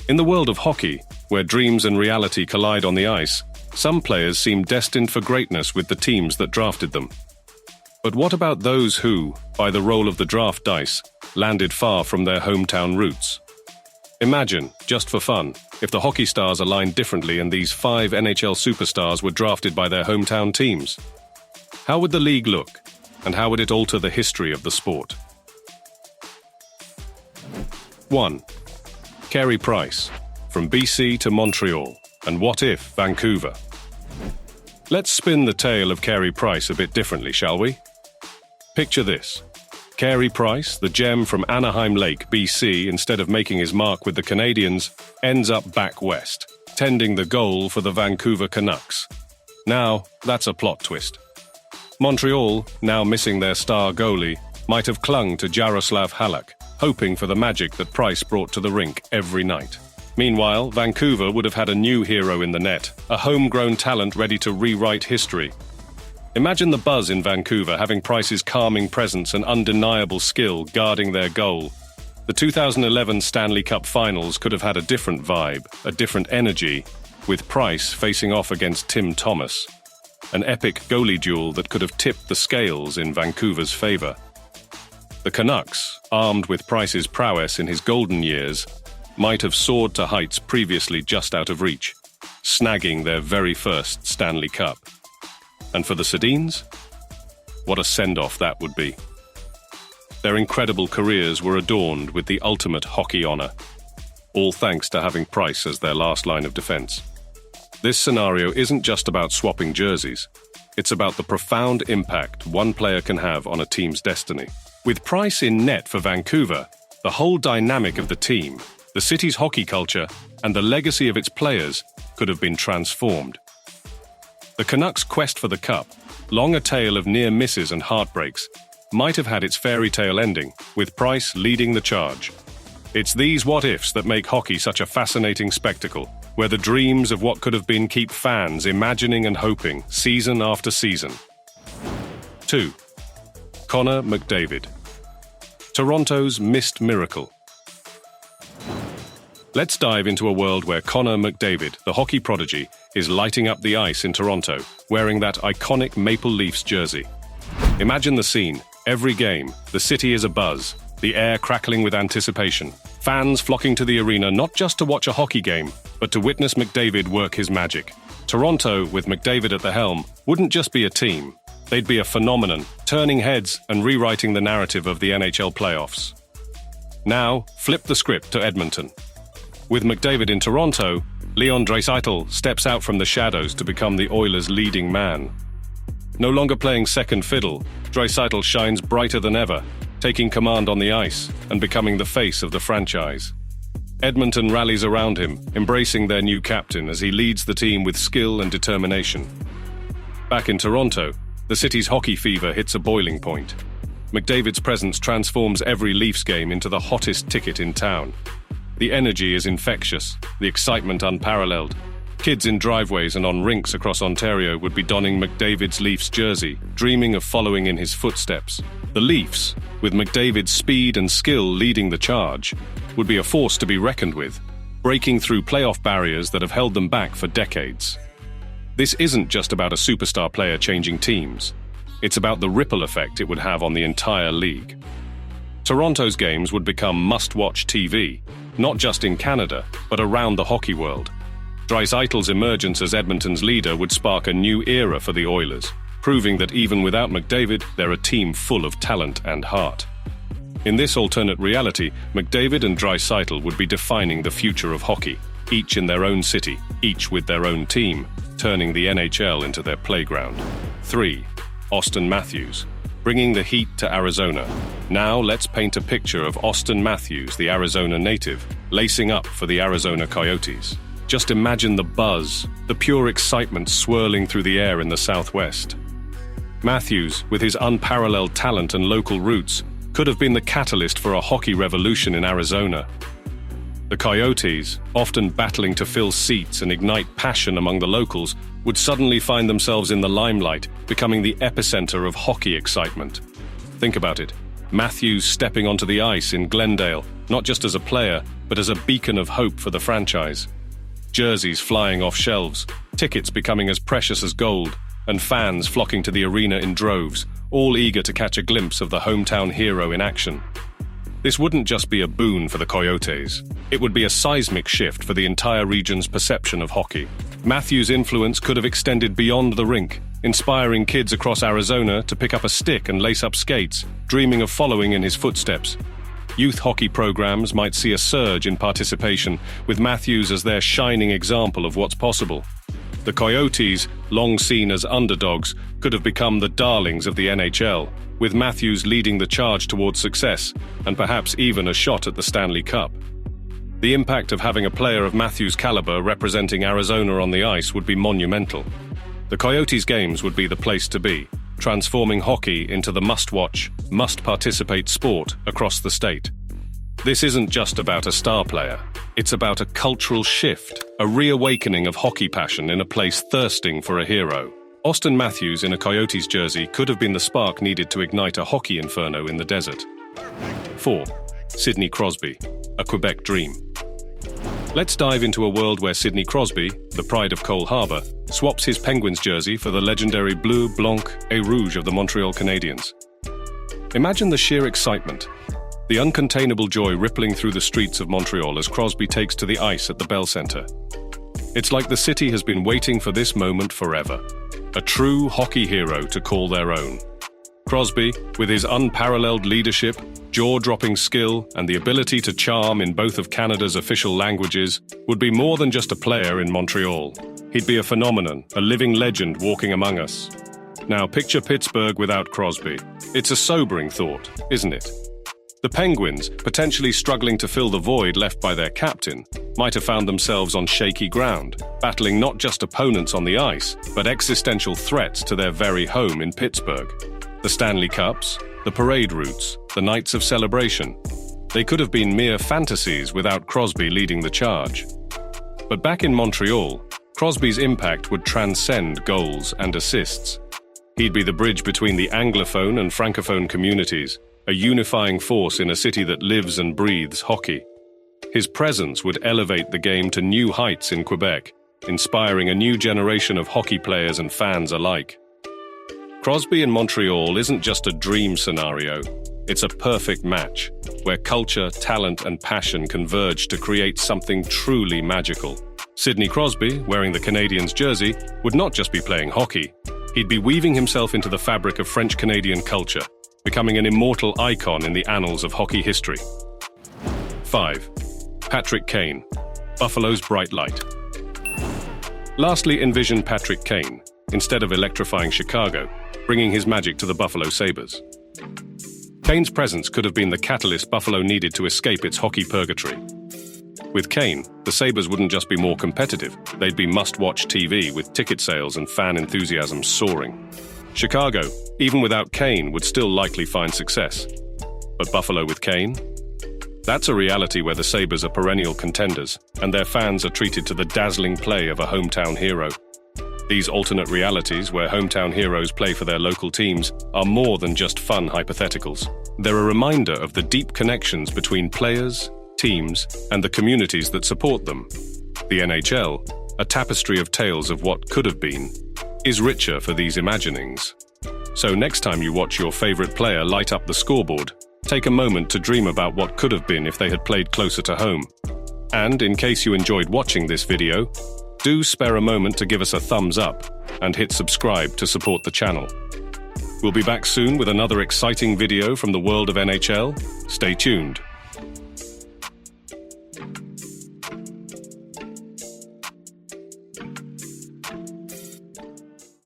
In the world of hockey, where dreams and reality collide on the ice, some players seem destined for greatness with the teams that drafted them. But what about those who, by the roll of the draft dice, landed far from their hometown roots? Imagine, just for fun, if the hockey stars aligned differently and these 5 NHL superstars were drafted by their hometown teams. How would the league look, and how would it alter the history of the sport? 1. Carey Price, from BC to Montreal, and what if Vancouver? Let's spin the tale of Carey Price a bit differently, shall we? Picture this. Carey Price, the gem from Anaheim Lake, BC, instead of making his mark with the Canadiens, ends up back west, tending the goal for the Vancouver Canucks. Now, that's a plot twist. Montreal, now missing their star goalie, might have clung to Jaroslav Halak, hoping for the magic that Price brought to the rink every night. Meanwhile, Vancouver would have had a new hero in the net, a homegrown talent ready to rewrite history. Imagine the buzz in Vancouver having Price's calming presence and undeniable skill guarding their goal. The 2011 Stanley Cup Finals could have had a different vibe, a different energy, with Price facing off against Tim Thomas. An epic goalie duel that could have tipped the scales in Vancouver's favor. The Canucks, armed with Price's prowess in his golden years, might have soared to heights previously just out of reach, snagging their very first Stanley Cup. And for the Sedins? What a send-off that would be. Their incredible careers were adorned with the ultimate hockey honor, all thanks to having Price as their last line of defense. This scenario isn't just about swapping jerseys. It's about the profound impact one player can have on a team's destiny. With Price in net for Vancouver, the whole dynamic of the team, the city's hockey culture, and the legacy of its players could have been transformed. The Canucks' quest for the cup, long a tale of near misses and heartbreaks, might have had its fairy tale ending, with Price leading the charge. It's these what-ifs that make hockey such a fascinating spectacle, where the dreams of what could have been keep fans imagining and hoping, season after season. 2. Connor McDavid, Toronto's missed miracle. Let's dive into a world where Connor McDavid, the hockey prodigy, is lighting up the ice in Toronto, wearing that iconic Maple Leafs jersey. Imagine the scene. Every game, the city is abuzz, the air crackling with anticipation. Fans flocking to the arena not just to watch a hockey game, but to witness McDavid work his magic. Toronto, with McDavid at the helm, wouldn't just be a team. They'd be a phenomenon, turning heads and rewriting the narrative of the NHL playoffs. Now, flip the script to Edmonton. With McDavid in Toronto, Leon Draisaitl steps out from the shadows to become the Oilers' leading man. No longer playing second fiddle, Draisaitl shines brighter than ever, taking command on the ice and becoming the face of the franchise. Edmonton rallies around him, embracing their new captain as he leads the team with skill and determination. Back in Toronto, the city's hockey fever hits a boiling point. McDavid's presence transforms every Leafs game into the hottest ticket in town. The energy is infectious, the excitement unparalleled. Kids in driveways and on rinks across Ontario would be donning McDavid's Leafs jersey, dreaming of following in his footsteps. The Leafs, with McDavid's speed and skill leading the charge, would be a force to be reckoned with, breaking through playoff barriers that have held them back for decades. This isn't just about a superstar player changing teams. It's about the ripple effect it would have on the entire league. Toronto's games would become must-watch TV, not just in Canada, but around the hockey world. Draisaitl's emergence as Edmonton's leader would spark a new era for the Oilers, proving that even without McDavid, they're a team full of talent and heart. In this alternate reality, McDavid and Draisaitl would be defining the future of hockey, each in their own city, each with their own team, turning the NHL into their playground. 3. Auston Matthews, bringing the heat to Arizona. Now let's paint a picture of Auston Matthews, the Arizona native, lacing up for the Arizona Coyotes. Just imagine the buzz, the pure excitement swirling through the air in the Southwest. Matthews, with his unparalleled talent and local roots, could have been the catalyst for a hockey revolution in Arizona. The Coyotes, often battling to fill seats and ignite passion among the locals, would suddenly find themselves in the limelight, becoming the epicenter of hockey excitement. Think about it. Matthews stepping onto the ice in Glendale, not just as a player, but as a beacon of hope for the franchise. Jerseys flying off shelves, tickets becoming as precious as gold, and fans flocking to the arena in droves, all eager to catch a glimpse of the hometown hero in action. This wouldn't just be a boon for the Coyotes. It would be a seismic shift for the entire region's perception of hockey. Matthews' influence could have extended beyond the rink, inspiring kids across Arizona to pick up a stick and lace up skates, dreaming of following in his footsteps. Youth hockey programs might see a surge in participation, with Matthews as their shining example of what's possible. The Coyotes, long seen as underdogs, could have become the darlings of the NHL, with Matthews leading the charge towards success, and perhaps even a shot at the Stanley Cup. The impact of having a player of Matthews' caliber representing Arizona on the ice would be monumental. The Coyotes' games would be the place to be, transforming hockey into the must-watch, must-participate sport across the state. This isn't just about a star player. It's about a cultural shift, a reawakening of hockey passion in a place thirsting for a hero. Austin Matthews in a Coyotes jersey could have been the spark needed to ignite a hockey inferno in the desert. 4. Sidney Crosby, a Quebec dream. Let's dive into a world where Sidney Crosby, the pride of Cole Harbour, swaps his Penguins jersey for the legendary Bleu, Blanc et Rouge of the Montreal Canadiens. Imagine the sheer excitement, the uncontainable joy rippling through the streets of Montreal as Crosby takes to the ice at the Bell Centre. It's like the city has been waiting for this moment forever. A true hockey hero to call their own. Crosby, with his unparalleled leadership, jaw-dropping skill, and the ability to charm in both of Canada's official languages, would be more than just a player in Montreal. He'd be a phenomenon, a living legend walking among us. Now picture Pittsburgh without Crosby. It's a sobering thought, isn't it? The Penguins, potentially struggling to fill the void left by their captain, might have found themselves on shaky ground, battling not just opponents on the ice, but existential threats to their very home in Pittsburgh. The Stanley Cups, the parade routes, the nights of celebration. They could have been mere fantasies without Crosby leading the charge. But back in Montreal, Crosby's impact would transcend goals and assists. He'd be the bridge between the Anglophone and Francophone communities, a unifying force in a city that lives and breathes hockey. His presence would elevate the game to new heights in Quebec, inspiring a new generation of hockey players and fans alike. Crosby in Montreal isn't just a dream scenario, it's a perfect match, where culture, talent, and passion converge to create something truly magical. Sidney Crosby, wearing the Canadiens jersey, would not just be playing hockey, he'd be weaving himself into the fabric of French-Canadian culture, becoming an immortal icon in the annals of hockey history. 5. Patrick Kane, Buffalo's bright light. Lastly, envision Patrick Kane, instead of electrifying Chicago, bringing his magic to the Buffalo Sabres. Kane's presence could have been the catalyst Buffalo needed to escape its hockey purgatory. With Kane, the Sabres wouldn't just be more competitive, they'd be must-watch TV with ticket sales and fan enthusiasm soaring. Chicago, even without Kane, would still likely find success. But Buffalo with Kane? That's a reality where the Sabres are perennial contenders, and their fans are treated to the dazzling play of a hometown hero. These alternate realities, where hometown heroes play for their local teams, are more than just fun hypotheticals. They're a reminder of the deep connections between players, teams, and the communities that support them. The NHL, a tapestry of tales of what could have been, is richer for these imaginings. So next time you watch your favorite player light up the scoreboard, take a moment to dream about what could have been if they had played closer to home. And in case you enjoyed watching this video, do spare a moment to give us a thumbs up and hit subscribe to support the channel. We'll be back soon with another exciting video from the world of NHL. Stay tuned.